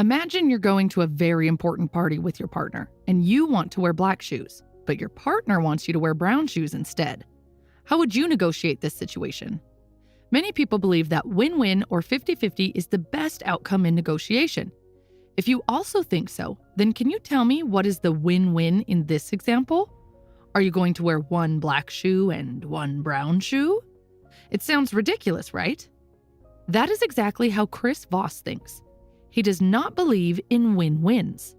Imagine you're going to a very important party with your partner, and you want to wear black shoes, but your partner wants you to wear brown shoes instead. How would you negotiate this situation? Many people believe that win-win or 50-50 is the best outcome in negotiation. If you also think so, then can you tell me what is the win-win in this example? Are you going to wear one black shoe and one brown shoe? It sounds ridiculous, right? That is exactly how Chris Voss thinks. He does not believe in win-wins.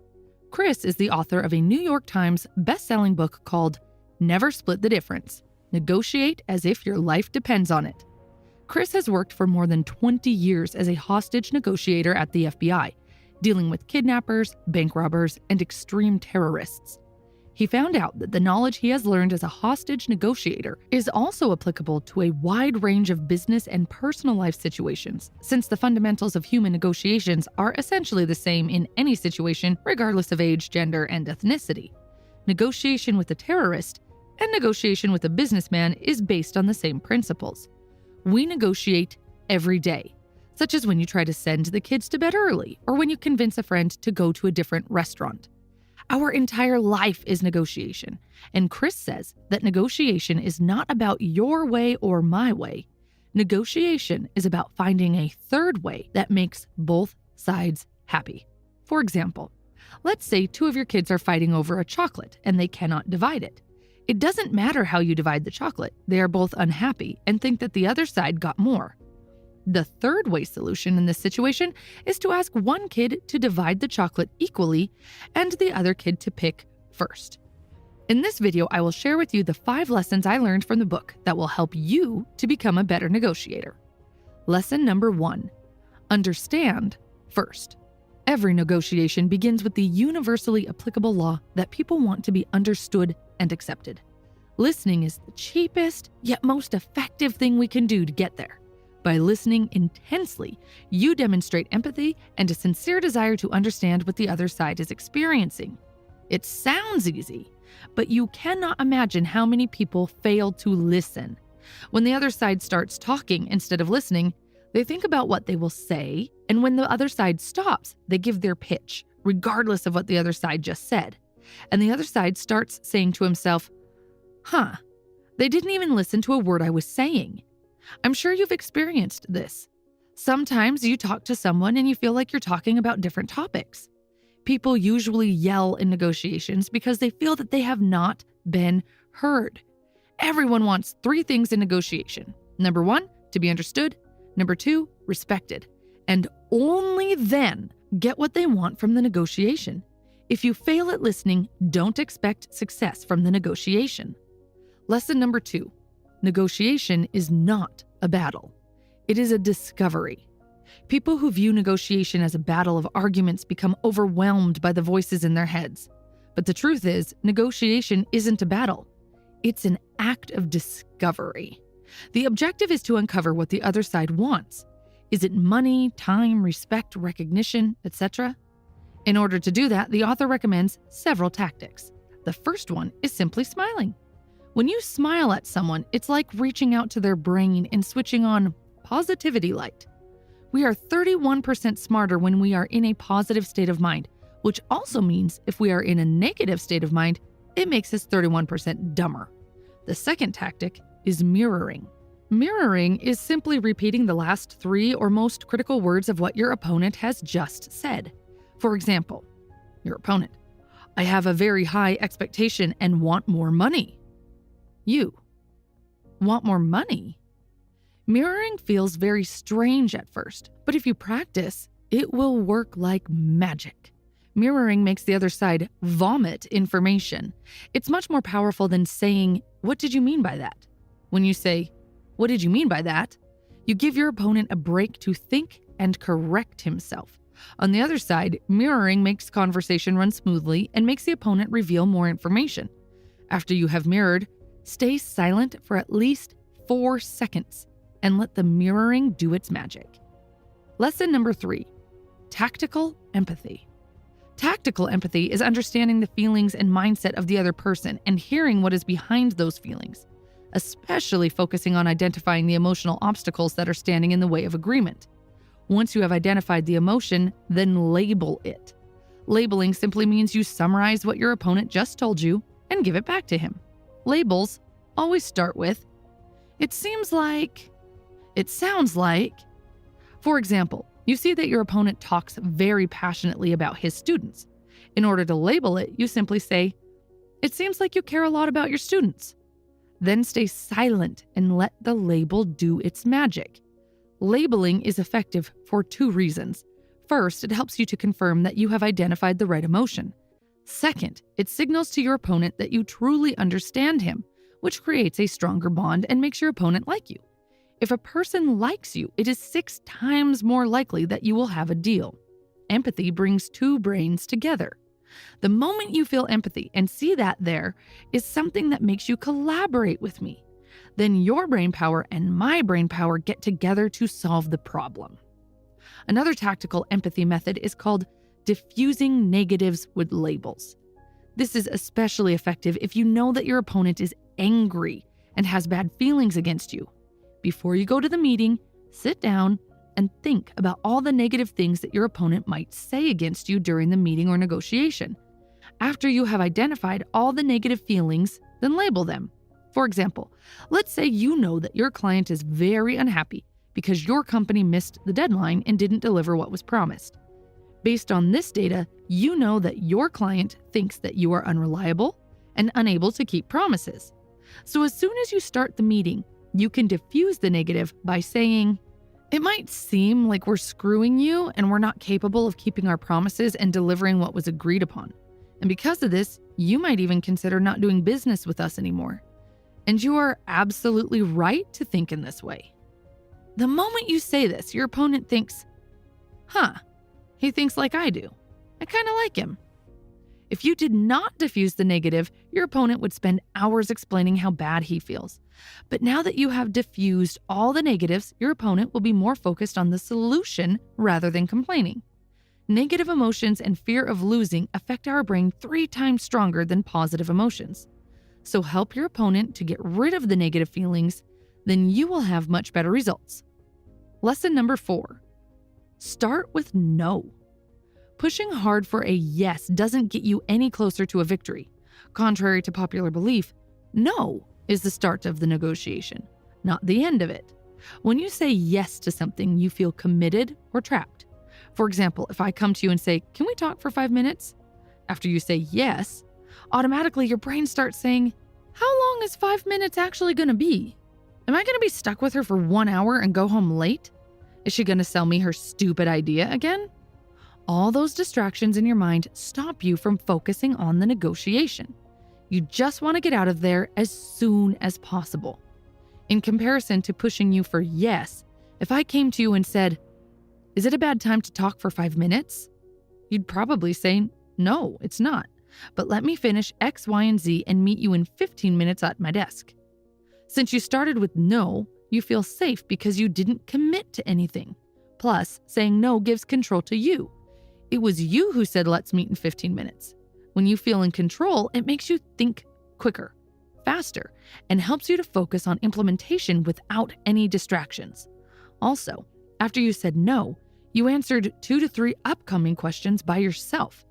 Chris is the author of a New York Times best-selling book called Never Split the Difference: Negotiate as if your life depends on it. Chris has worked for more than 20 years as a hostage negotiator at the FBI, dealing with kidnappers, bank robbers, and extreme terrorists. He found out that the knowledge he has learned as a hostage negotiator is also applicable to a wide range of business and personal life situations, since the fundamentals of human negotiations are essentially the same in any situation, regardless of age, gender, and ethnicity. Negotiation with a terrorist and negotiation with a businessman is based on the same principles. We negotiate every day, such as when you try to send the kids to bed early or when you convince a friend to go to a different restaurant. Our entire life is negotiation, and Chris says that negotiation is not about your way or my way. Negotiation is about finding a third way that makes both sides happy. For example, let's say two of your kids are fighting over a chocolate and they cannot divide it. It doesn't matter how you divide the chocolate, they are both unhappy and think that the other side got more. The third way solution in this situation is to ask one kid to divide the chocolate equally and the other kid to pick first. In this video, I will share with you the 5 lessons I learned from the book that will help you to become a better negotiator. Lesson number 1: understand first. Every negotiation begins with the universally applicable law that people want to be understood and accepted. Listening is the cheapest yet most effective thing we can do to get there. By listening intensely, you demonstrate empathy and a sincere desire to understand what the other side is experiencing. It sounds easy, but you cannot imagine how many people fail to listen. When the other side starts talking instead of listening, they think about what they will say, and when the other side stops, they give their pitch, regardless of what the other side just said. And the other side starts saying to himself, they didn't even listen to a word I was saying. I'm sure you've experienced this. Sometimes you talk to someone and you feel like you're talking about different topics. People usually yell in negotiations because they feel that they have not been heard. Everyone wants 3 things in negotiation. Number 1, to be understood. Number 2, respected. And only then get what they want from the negotiation. If you fail at listening, don't expect success from the negotiation. Lesson number 2. Negotiation is not a battle. It is a discovery. People who view negotiation as a battle of arguments become overwhelmed by the voices in their heads. But the truth is, negotiation isn't a battle. It's an act of discovery. The objective is to uncover what the other side wants. Is it money, time, respect, recognition, etc.? In order to do that, the author recommends several tactics. The first one is simply smiling. When you smile at someone, it's like reaching out to their brain and switching on positivity light. We are 31% smarter when we are in a positive state of mind, which also means if we are in a negative state of mind, it makes us 31% dumber. The second tactic is mirroring. Mirroring is simply repeating the last 3 or most critical words of what your opponent has just said. For example, your opponent, I have a very high expectation and want more money. You want more money? Mirroring feels very strange at first, but if you practice, it will work like magic. Mirroring makes the other side vomit information. It's much more powerful than saying, "What did you mean by that?" When you say, "What did you mean by that?" you give your opponent a break to think and correct himself. On the other side, mirroring makes conversation run smoothly and makes the opponent reveal more information. After you have mirrored, stay silent for at least 4 seconds and let the mirroring do its magic. Lesson number 3, tactical empathy. Tactical empathy is understanding the feelings and mindset of the other person and hearing what is behind those feelings, especially focusing on identifying the emotional obstacles that are standing in the way of agreement. Once you have identified the emotion, then label it. Labeling simply means you summarize what your opponent just told you and give it back to him. Labels always start with, "It seems like," "It sounds like." For example, you see that your opponent talks very passionately about his students. In order to label it, you simply say, "It seems like you care a lot about your students." Then stay silent and let the label do its magic. Labeling is effective for two reasons. First, it helps you to confirm that you have identified the right emotion. Second, it signals to your opponent that you truly understand him, which creates a stronger bond and makes your opponent like you. If a person likes you, it is 6 times more likely that you will have a deal. Empathy brings two brains together. The moment you feel empathy and see that there is something that makes you collaborate with me, then your brain power and my brain power get together to solve the problem. Another tactical empathy method is called diffusing negatives with labels. This is especially effective if you know that your opponent is angry and has bad feelings against you. Before you go to the meeting, sit down and think about all the negative things that your opponent might say against you during the meeting or negotiation. After you have identified all the negative feelings, then label them. For example, let's say you know that your client is very unhappy because your company missed the deadline and didn't deliver what was promised. Based on this data, you know that your client thinks that you are unreliable and unable to keep promises. So as soon as you start the meeting, you can diffuse the negative by saying, "It might seem like we're screwing you and we're not capable of keeping our promises and delivering what was agreed upon. And because of this, you might even consider not doing business with us anymore. And you are absolutely right to think in this way." The moment you say this, your opponent thinks, he thinks like I do. I kind of like him. If you did not diffuse the negative, your opponent would spend hours explaining how bad he feels. But now that you have diffused all the negatives, your opponent will be more focused on the solution rather than complaining. Negative emotions and fear of losing affect our brain 3 times stronger than positive emotions. So help your opponent to get rid of the negative feelings, then you will have much better results. Lesson number 4. Start with no. Pushing hard for a yes doesn't get you any closer to a victory. Contrary to popular belief, no is the start of the negotiation, not the end of it. When you say yes to something, you feel committed or trapped. For example, if I come to you and say, "Can we talk for 5 minutes?" After you say yes, automatically your brain starts saying, "How long is 5 minutes actually going to be? Am I going to be stuck with her for 1 hour and go home late? Is she going to sell me her stupid idea again?" All those distractions in your mind stop you from focusing on the negotiation. You just want to get out of there as soon as possible. In comparison to pushing you for yes, if I came to you and said, "Is it a bad time to talk for 5 minutes?" You'd probably say, "No, it's not. But let me finish X, Y, and Z and meet you in 15 minutes at my desk." Since you started with no, you feel safe because you didn't commit to anything. Plus, saying no gives control to you. It was you who said, "Let's meet in 15 minutes. When you feel in control, it makes you think quicker, faster, and helps you to focus on implementation without any distractions. Also, after you said no, you answered 2 to 3 upcoming questions by yourself.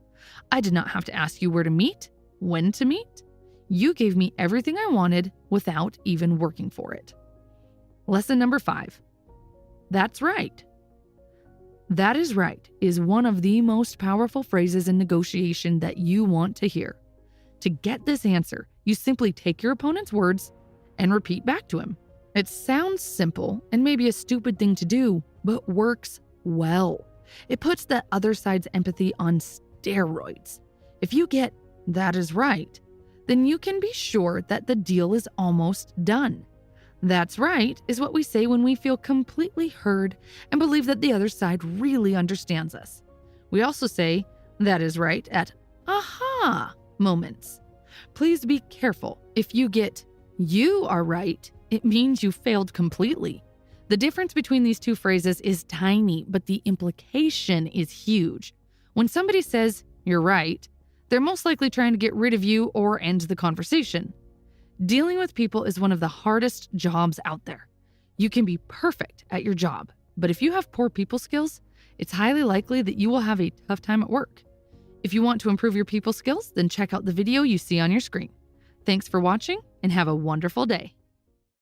I did not have to ask you where to meet, when to meet. You gave me everything I wanted without even working for it. Lesson number 5. That's right. That is right is one of the most powerful phrases in negotiation that you want to hear. To get this answer, you simply take your opponent's words and repeat back to him. It sounds simple and maybe a stupid thing to do, but works well. It puts the other side's empathy on steroids. If you get "that is right," then you can be sure that the deal is almost done. That's right is what we say when we feel completely heard and believe that the other side really understands us. We also say "that is right" at aha moments. Please be careful. If you get "you are right," it means you failed completely. The difference between these two phrases is tiny, but the implication is huge. When somebody says "you're right," they're most likely trying to get rid of you or end the conversation. Dealing with people is one of the hardest jobs out there. You can be perfect at your job, But if you have poor people skills, it's highly likely that you will have a tough time at work. If you want to improve your people skills, then check out the video you see on your screen. Thanks for watching and have a wonderful day.